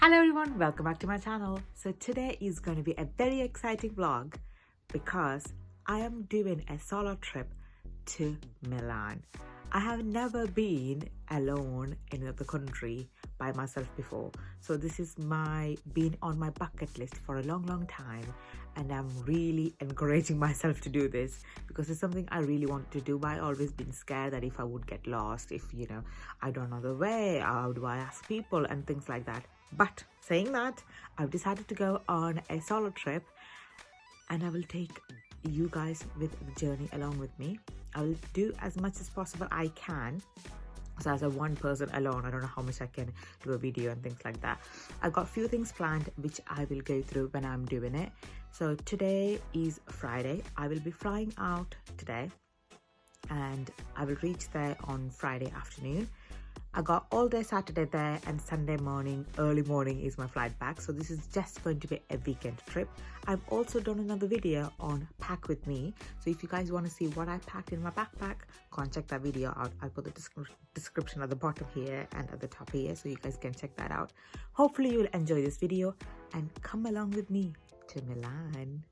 Hello everyone, welcome back to my channel. So today is going to be a very exciting vlog because I am doing a solo trip to Milan. I have never been alone in another country by myself before. So this is been on my bucket list for a long time, and I'm really encouraging myself to do this because it's something I really want to do. But I always been scared that if I would get lost, if I don't know the way, how do I ask people and things like that. But saying that, I've decided to go on a solo trip and I will take you guys with the journey along with me. I will do as much as possible I can. So as a one person alone, I don't know how much I can do a video and things like that. I've got a few things planned which I will go through when I'm doing it. So today is Friday. I will be flying out today and I will reach there on Friday afternoon. I got all day Saturday there, and Sunday morning, early morning is my flight back. So this is just going to be a weekend trip. I've also done another video on pack with me. So if you guys want to see what I packed in my backpack, go and check that video out. I'll put the description at the bottom here and at the top here, so you guys can check that out. Hopefully you will enjoy this video and come along with me to Milan.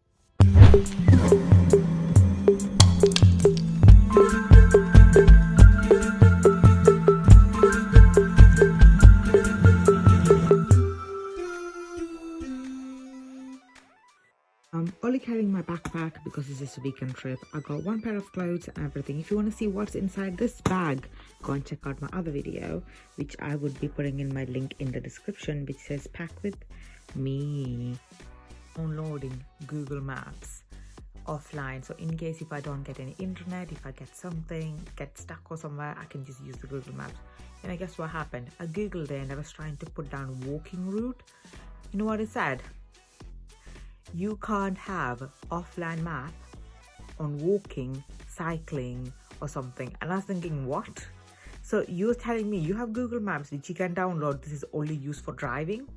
I'm only carrying my backpack because it's just a weekend trip. I got one pair of clothes and everything. If you want to see what's inside this bag, go and check out my other video, which I would be putting in my link in the description, which says pack with me. Downloading Google Maps offline, so in case if I don't get any internet, if I get stuck or somewhere, I can just use the Google Maps. And I guess what happened, I googled it and I was trying to put down walking route. You know what it said? You can't have offline map on walking, cycling or something. And I was thinking, what? So you're telling me you have Google Maps which you can download, this is only used for driving?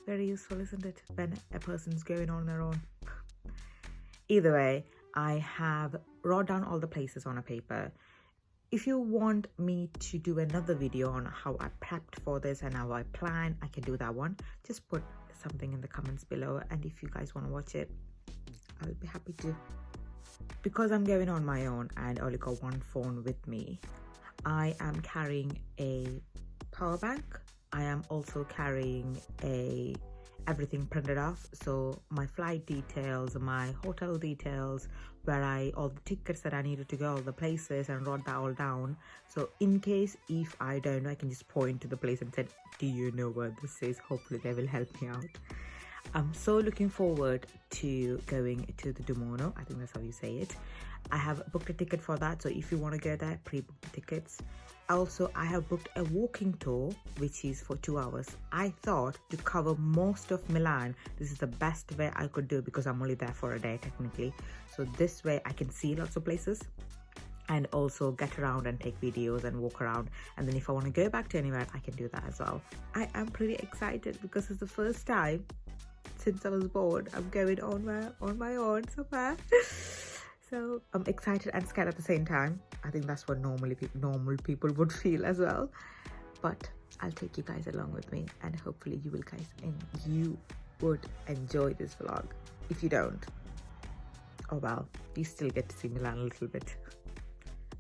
Very useful, isn't it, when a person's going on their own? Either way, I have wrote down all the places on a paper. If you want me to do another video on how I prepped for this and how I plan, I can do that one. Just put something in the comments below, and if you guys want to watch it, I'll be happy to. Because I'm going on my own and only got one phone with me, I am carrying a power bank. I am also carrying everything printed off, so my flight details, my hotel details, all the tickets that I needed to go, all the places, and wrote that all down. So in case if I don't know, I can just point to the place and say, do you know where this is? Hopefully they will help me out. I'm so looking forward to going to the Duomo. I think that's how you say it. I have booked a ticket for that, so if you want to go there, pre-book the tickets. Also, I have booked a walking tour which is for 2 hours. I thought to cover most of Milan, this is the best way I could do because I'm only there for a day technically. So this way I can see lots of places and also get around and take videos and walk around, and then if I want to go back to anywhere, I can do that as well. I am pretty excited because it's the first time since I was born I'm going on my own somewhere. So I'm excited and scared at the same time. I think that's what normal people would feel as well. But I'll take you guys along with me, and hopefully you would enjoy this vlog. If you don't, oh well, you still get to see Milan a little bit.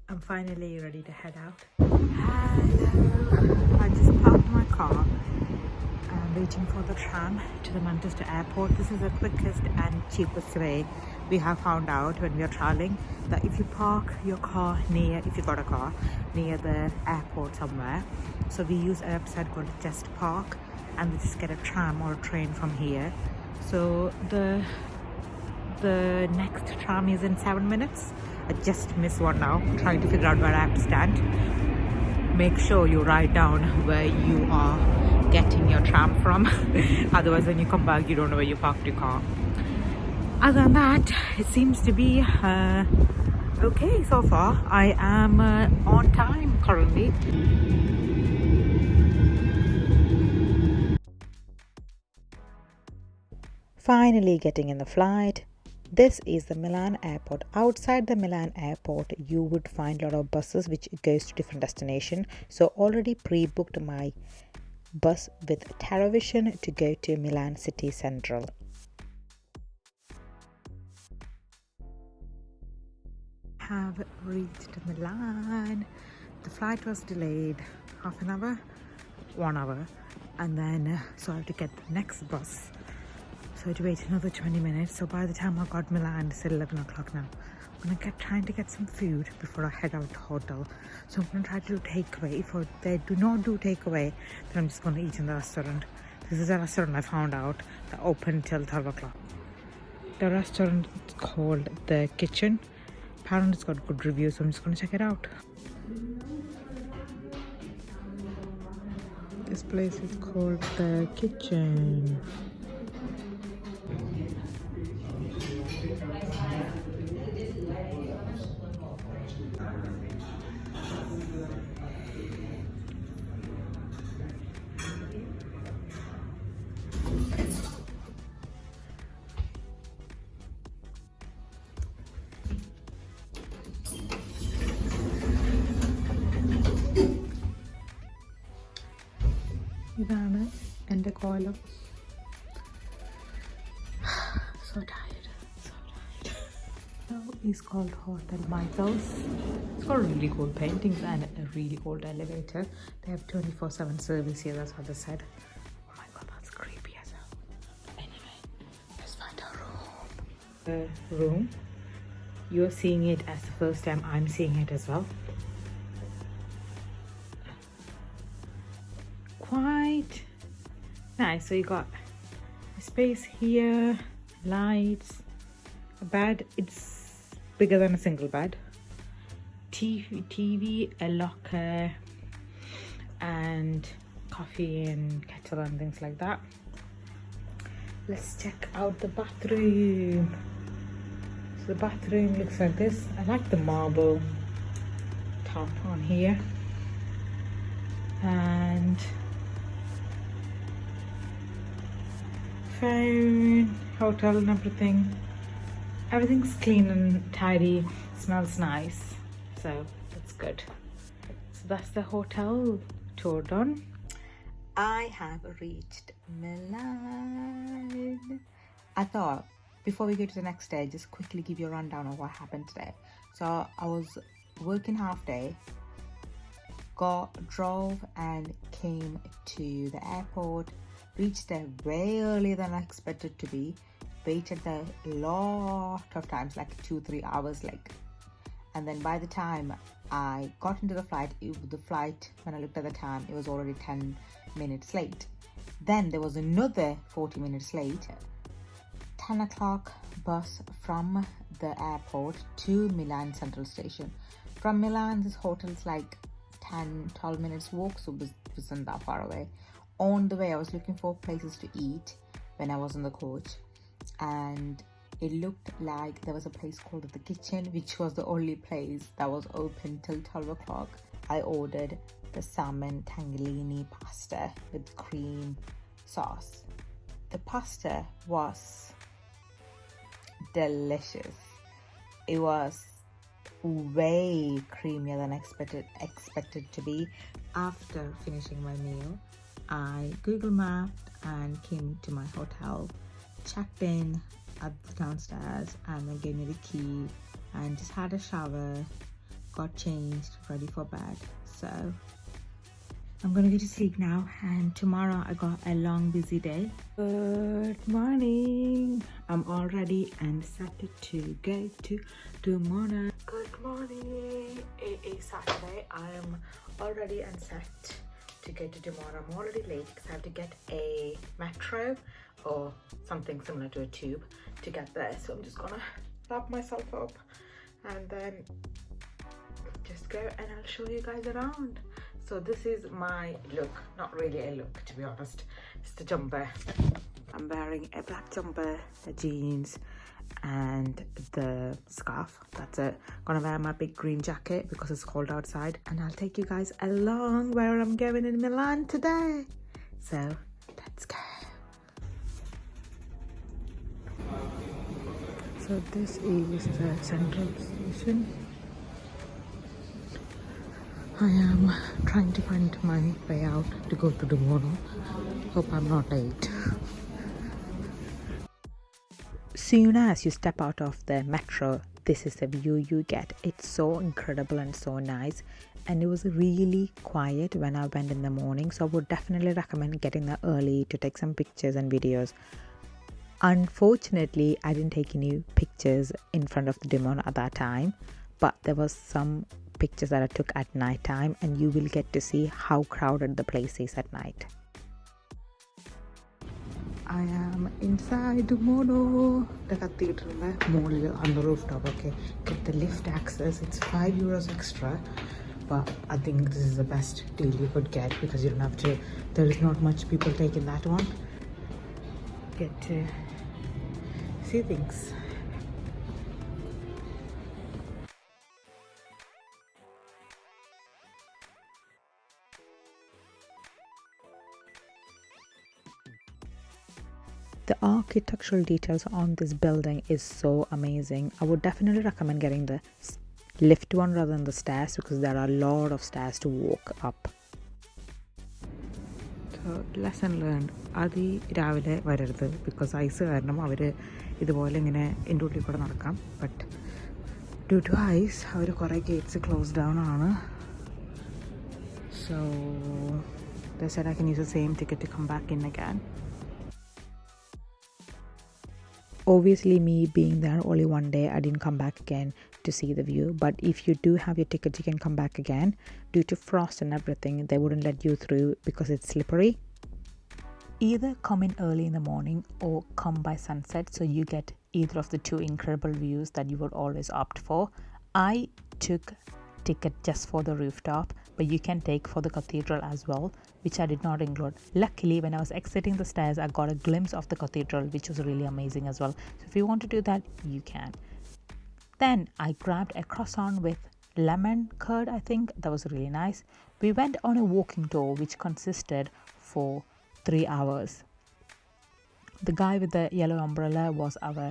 I'm finally ready to head out. Hello. I just parked my car. I'm waiting for the tram to the Manchester airport. This is the quickest and cheapest way we have found out when we are traveling, that if you park your car if you got a car near the airport somewhere, so we use a website called Just Park, and we just get a tram or a train from here. So the next tram is in 7 minutes. I just missed one now, trying to figure out where I have to stand. Make sure you write down where you are getting your tram from. Otherwise when you come back, you don't know where you parked your car. Other than that, it seems to be okay so far. I am on time currently. Finally getting in the flight. This is the Milan airport. Outside the Milan airport, you would find a lot of buses which goes to different destinations. So already pre-booked my bus with TerraVision to go to Milan city central. Have reached Milan. The flight was delayed half an hour, 1 hour, and then so I have to get the next bus. So I had to wait another 20 minutes. So by the time I got Milan, it's 11 o'clock now. I'm gonna trying to get some food before I head out to hotel. So I'm gonna try to do takeaway. If they do not do takeaway, then I'm just gonna eat in the restaurant. This is a restaurant I found out that open till 12 o'clock. The restaurant is called The Kitchen. Apparently it's got good reviews, so I'm just gonna check it out. This place is called The Kitchen. ഇതാണ് എൻ്റെ കോലം. So tired. So it's called Hotel Michael's. It's got really cool paintings and a really old elevator. They have 24/7 service here, that's what they said. Oh my god, that's creepy as hell. Anyway, let's find our room. The room, you're seeing it as the first time I'm seeing it as well. Quite nice. So you got a space here, lights, a bed. It's bigger than a single bed. TV, a locker, and coffee and kettle and things like that. Let's check out the bathroom. So the bathroom looks like this. I like the marble top on here, and phone, hotel and everything. Everything's clean and tidy, smells nice, so that's good. So that's the hotel tour done. I have reached Milan. I thought before we go to the next day, just quickly give you a rundown of what happened today. So I was working half day, drove and came to the airport. Reached there way earlier than I expected to be. Waited there a lot of times, like 2-3 hours, and then by the time I got into the flight, when I looked at the time, it was already 10 minutes late. Then there was another 40 minutes late. 10 o'clock bus from the airport to Milan Central Station. From Milan, this hotel is like 10-12 minutes walk, so it wasn't that far away. On the way, I was looking for places to eat when I was on the coach, and it looked like there was a place called The Kitchen, which was the only place that was open till 12 o'clock. I ordered the salmon tagliatelle pasta with cream sauce. The pasta was delicious. It was way creamier than expected to be. After finishing my meal, I Google mapped and came to my hotel, checked in at the downstairs, and they gave me the key and just had a shower, got changed, ready for bed. So I'm gonna go to sleep now, and tomorrow I got a long busy day. Good morning. I'm all ready and set to go to Duomo. Good morning. It is Saturday. I am all ready and set to go to Duomo. I'm already late because I have to get a metro or something similar to a tube to get there. So I'm just gonna wrap myself up and then just go, and I'll show you guys around. So this is my look. Not really a look, to be honest. It's the jumper. I'm wearing a black jumper, the jeans, and the scarf. That's it. Gonna wear my big green jacket because it's cold outside, and I'll take you guys along where I'm going in Milan today. So let's go. So this is the central station. I am trying to find my way out to go to Duomo. Hope I'm not late. Soon as you step out of the metro, this is the view you get. It's so incredible and so nice. And it was really quiet when I went in the morning. So I would definitely recommend getting there early to take some pictures and videos. Unfortunately, I didn't take any pictures in front of the Duomo at that time. But there was some pictures that I took at night time, and you will get to see how crowded the place is at night. I am inside Duomo, the cathedral on the rooftop. Okay, get the lift access. It's €5 extra, but I think this is the best deal you could get because you don't have to. There is not much people taking that one. Get to see things. The architectural details on this building is so amazing. I would definitely recommend getting the lift one rather than the stairs because there are a lot of stairs to walk up. So lesson learned. അത് രാവിലെ വരരുത് because ice കാരണം അവർ ഇതുപോലെ ഇങ്ങനെ എൻ്റെ ഉള്ളിൽ കൂടെ നടക്കാം. ബട്ട് ഡ്യൂ ടു ഐസ് അവർ കുറേ ഗേറ്റ്സ് ക്ലോസ് ഡൗൺ ആണ്. So they said I can use the same ticket to come back in again. Obviously, me being there only one day, I didn't come back again to see the view. But if you do have your ticket, you can come back again. Due to frost and everything, they wouldn't let you through because it's slippery. Either come in early in the morning or come by sunset, so you get either of the two incredible views that you would always opt for. I took ticket just for the rooftop, but you can take for the cathedral as well, which I did not include. Luckily, when I was exiting the stairs, I got a glimpse of the cathedral, which was really amazing as well. So if you want to do that, you can. Then I grabbed a croissant with lemon curd. I think that was really nice. We went on a walking tour which consisted for 3 hours. The guy with the yellow umbrella was our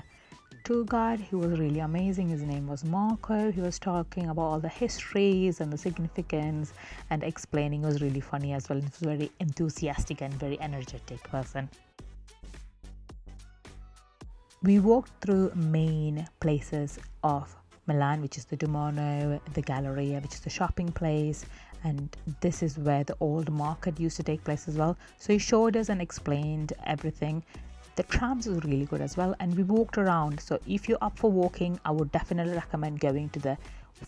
tour guide. He was really amazing. His name was Marco. He was talking about all the histories and the significance and explaining. It was really funny as well. He was very enthusiastic and very energetic person. We walked through main places of Milan, which is the Duomo, the Galleria, which is the shopping place, and this is where the old market used to take place as well. So he showed us and explained everything. The trams was really good as well, and we walked around. So if you're up for walking, I would definitely recommend going to the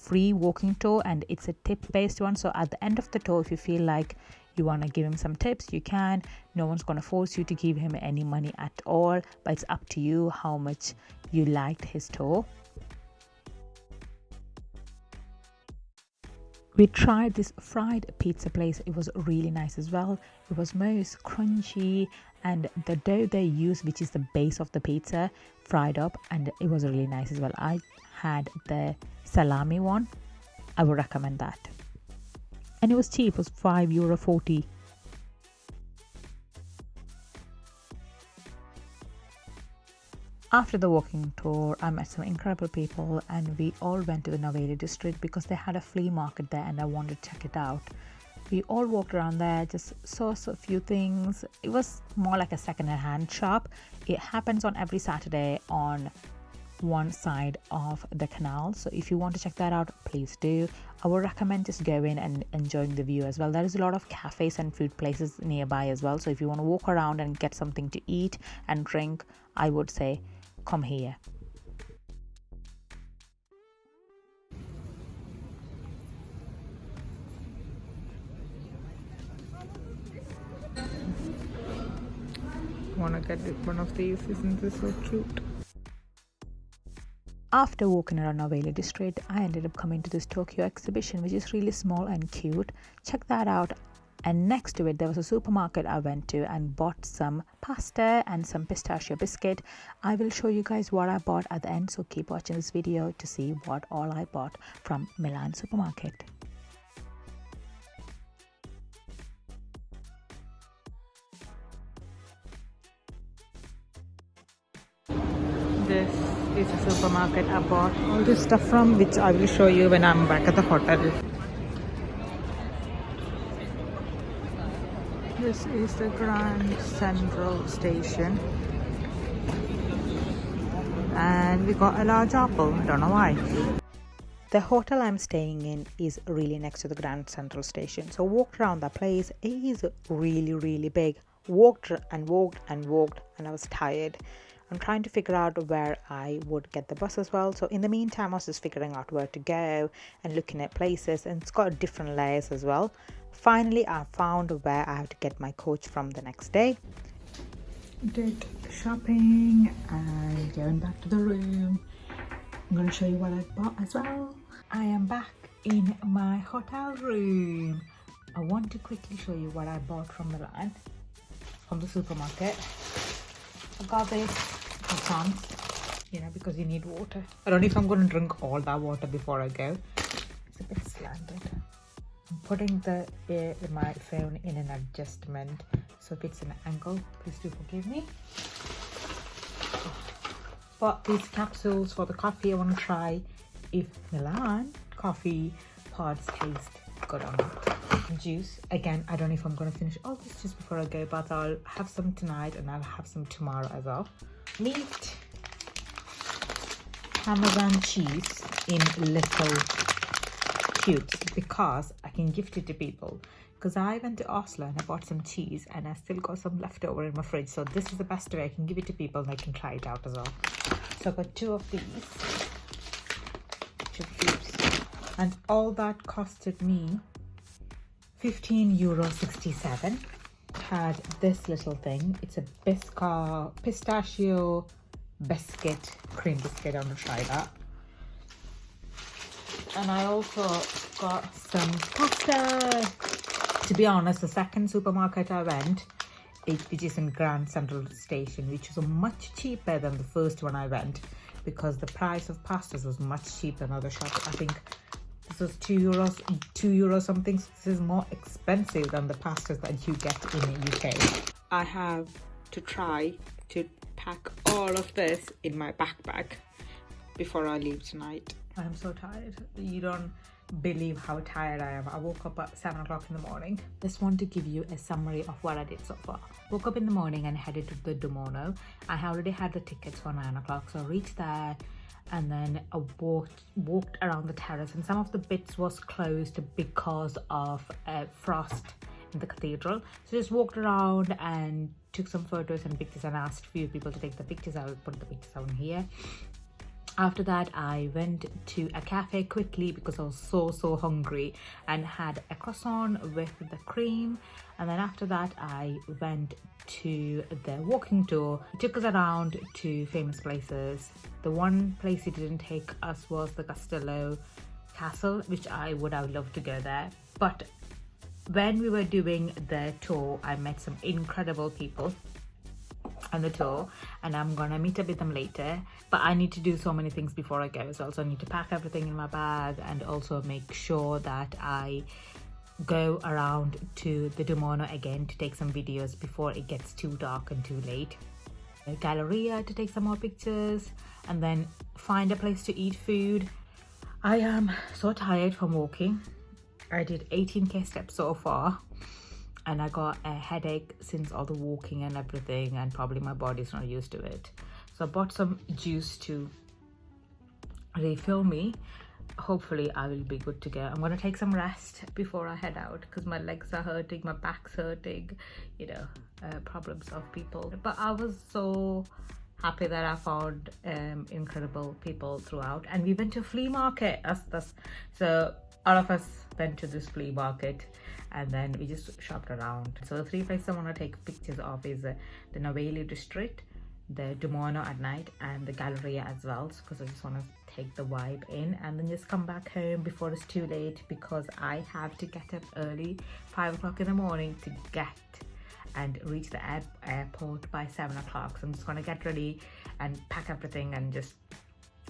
free walking tour, and it's a tip based one. So at the end of the tour, if you feel like you want to give him some tips, you can. No one's going to force you to give him any money at all, but it's up to you how much you liked his tour. We tried this fried pizza place. It was really nice as well. It was most crunchy, and the dough they use, which is the base of the pizza, fried up, and it was really nice as well. I had the salami one. I would recommend that. And it was cheap. It was €5.40. After the walking tour, I met some incredible people, and we all went to the Novelli district because they had a flea market there and I wanted to check it out. We all walked around there, just saw a few things. It was more like a second-hand shop. It happens on every Saturday on one side of the canal. So if you want to check that out, please do. I would recommend just going and enjoying the view as well. There is a lot of cafes and food places nearby as well. So if you want to walk around and get something to eat and drink, I would say come here. Wanna get one of these? Isn't this so cute? After walking around Novelli district, I ended up coming to this Tokyo exhibition, which is really small and cute. Check that out. And next to it, there was a supermarket I went to and bought some pasta and some pistachio biscuit. I will show you guys what I bought at the end, so keep watching this video to see what all I bought from Milan supermarket. This is a supermarket I bought all this stuff from, which I will show you when I'm back at the hotel. This is the Grand Central Station, and we got a large apple. I don't know why. The hotel I'm staying in is really next to the Grand Central Station, so walked around that place. It is really big. Walked and walked and walked, and I was tired. I'm trying to figure out where I would get the bus as well. So in the meantime, I was just figuring out where to go and looking at places, and it's got different layers as well. Finally, I found where I have to get my coach from the next day. Did shopping and going back to the room. I'm going to show you what I bought as well. I am back in my hotel room. I want to quickly show you what I bought from Milan, from the supermarket. I got this for plants, because you need water. I don't know if I'm going to drink all that water before I go. It's a bit slanted. I'm putting my phone in an adjustment, so if it's an angle, please do forgive me. Bought these capsules for the coffee. I want to try if Milan coffee pods taste good or not. Juice, again, I don't know if I'm going to finish all this just before I go, but I'll have some tonight and I'll have some tomorrow as well. Meat, Parmesan cheese in little cubes, because I can gift it to people. Because I went to Oslo and I bought some cheese and I still got some left over in my fridge, so this is the best way I can give it to people and they can try it out as well. So I got 2 of these, 2 cubes, and all that costed me €15.67. Had this little thing. It's a pistachio biscuit, cream biscuit. I'm gonna try that. And I also got some pasta. To be honest, the second supermarket I went, which is in Grand Central Station, which was much cheaper than the first one I went, because the price of pastas was much cheaper than other shops. I think this was €2 something. So this is more expensive than the pastas that you get in the UK. I have to try to pack all of this in my backpack before I leave tonight. I'm so tired. You don't believe how tired I am. I woke up at 7 o'clock in the morning. Just want to give you a summary of what I did so far. Woke up in the morning and headed to the Duomo. I already had the tickets for 9 o'clock, so I reached there and then I walked around the terrace, and some of the bits was closed because of frost in the cathedral. So just walked around and took some photos and pictures and asked a few people to take the pictures. I will put the pictures on here. After that, I went to a cafe quickly because I was so hungry, and had a croissant with the cream. And then after that, I went to the walking tour. It took us around to famous places. The one place it didn't take us was the Castello Castle, which I would have loved to go there. But when we were doing the tour, I met some incredible people on the tour, and I'm gonna meet up with them later. But I need to do so many things before I go as well. So I need to pack everything in my bag and also make sure that I go around to the Duomo again to take some videos before it gets too dark and too late. A Galleria to take some more pictures, and then find a place to eat food. I am so tired from walking. I did 18k steps so far, and I got a headache since all the walking and everything, and probably my body's not used to it. So I bought some juice to refill me. Hopefully I will be good to go. I'm gonna take some rest before I head out because my legs are hurting, my back's hurting, problems of people. But I was so happy that I found incredible people throughout, and we went to a flea market. So all of us went to this flea market, and then we just shopped around. So the 3 places I want to take pictures of is the Novelli district, the Duomo at night, and the Galleria as well, because I just want to take the vibe in, and then just come back home before it's too late, because I have to get up early, 5 o'clock in the morning, to get and reach the airport by 7 o'clock. So I'm just going to get ready and pack everything and just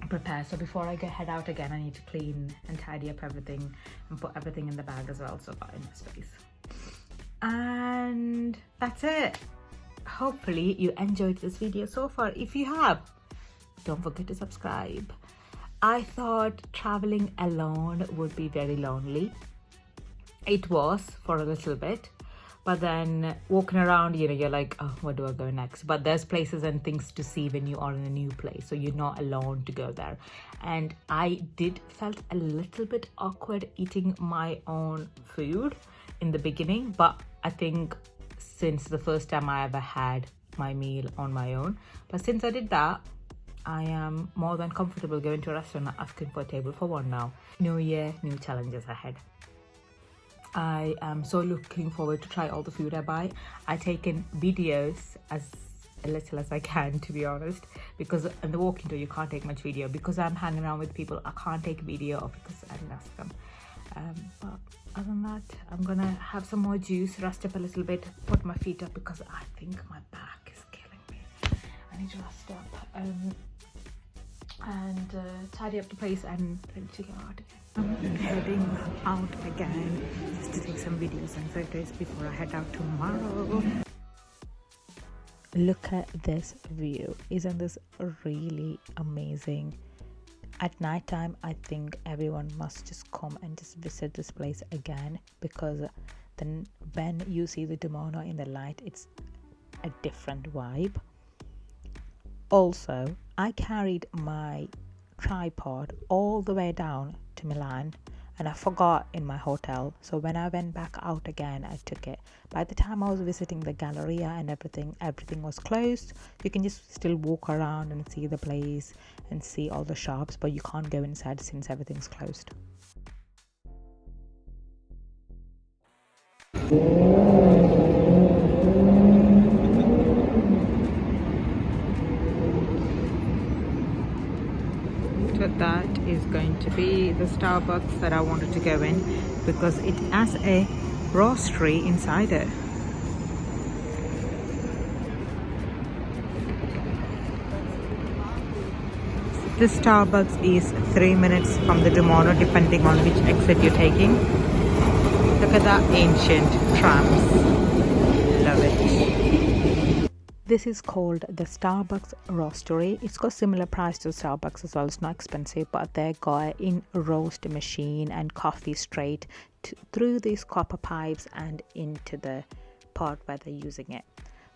prepare. So before I head out again, I need to clean and tidy up everything and put everything in the bag as well, so I've got enough space. And that's it. Hopefully you enjoyed this video so far. If you have, don't forget to subscribe. I thought traveling alone would be very lonely. It was for a little bit, But then walking around, you're like, oh, where do I go next? But there's places and things to see when you are in a new place, so you're not alone to go there. And I felt a little bit awkward eating my own food in the beginning, but I think since the first time I ever had my meal on my own, but since I did that, I am more than comfortable going to a restaurant and asking for a table for one now. New year, new challenges ahead. I am so looking forward to try all the food I buy. I take in videos as little as I can, to be honest, because in the walking tour you can't take much video. Because I'm hanging around with people, I can't take video because I didn't ask them. But other than that, I'm gonna have some more juice, rest up a little bit, put my feet up because I think my back is killing me. I need to rest up and tidy up the place and ready to go out again. I'm heading out again just to take some videos and photos before I head out tomorrow. Look at this view. Isn't this really amazing? At night time, I think everyone must just come and just visit this place again, because then when you see the Duomo in the light, it's a different vibe. Also, I carried my tripod all the way down to Milan and I forgot in my hotel, so when I went back out again, I took it. By the time I was visiting the Galleria and everything was closed. You can just still walk around and see the place and see all the shops, but you can't go inside since everything's closed. So that is going to be the Starbucks that I wanted to go in, because it has a roastery inside it. This Starbucks is 3 minutes from the Duomo, depending on which exit you're taking. Look at that ancient trams. Love it. This is called the Starbucks Roastery. It's got similar price to Starbucks as well. It's not expensive, but they got in roast machine and coffee straight through these copper pipes and into the pot where they're using it.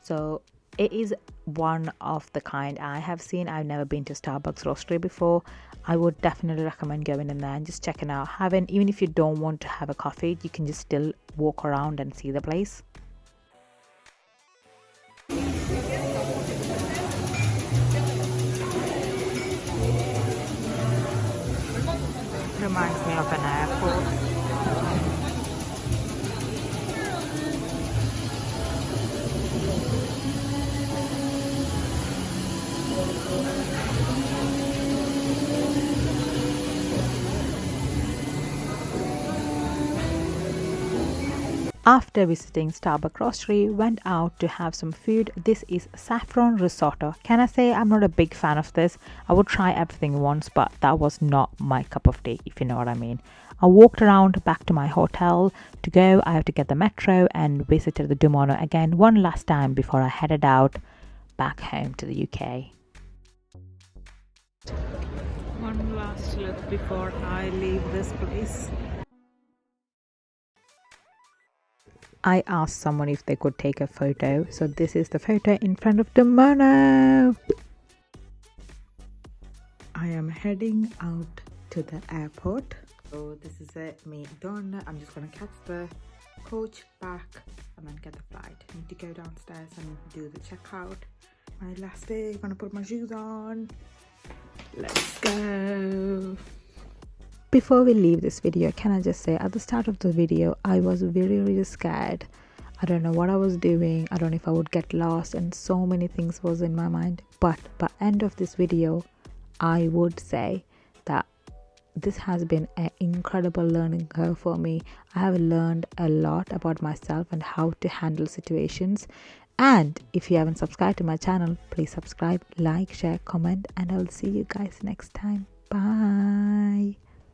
So it is one of the kind I have seen. I've never been to Starbucks Roastery before. I would definitely recommend going in there and just checking out. Even if you don't want to have a coffee, you can just still walk around and see the place. Reminds me of an airport. After visiting Starbucks Roastery, went out to have some food. This is saffron risotto. Can I say I'm not a big fan of this? I would try everything once, but that was not my cup of tea, if you know what I mean. I walked around back to my hotel. To go, I have to get the metro and visited the Duomo again one last time before I headed out back home to the UK. One last look before I leave this place. I asked someone if they could take a photo, so this is the photo in front of the Duomo. I am heading out to the airport. So this is me done. I'm just gonna catch the coach back and then get the flight. I need to go downstairs and do the checkout. My last day, gonna put my shoes on. Let's go. Before we leave this video, can I just say, at the start of the video, I was really scared. I don't know what I was doing. I don't know if I would get lost, and so many things was in my mind. But by end of this video, I would say that this has been an incredible learning curve for me. I have learned a lot about myself and how to handle situations. And if you haven't subscribed to my channel, please subscribe, like, share, comment, and I'll see you guys next time. Bye.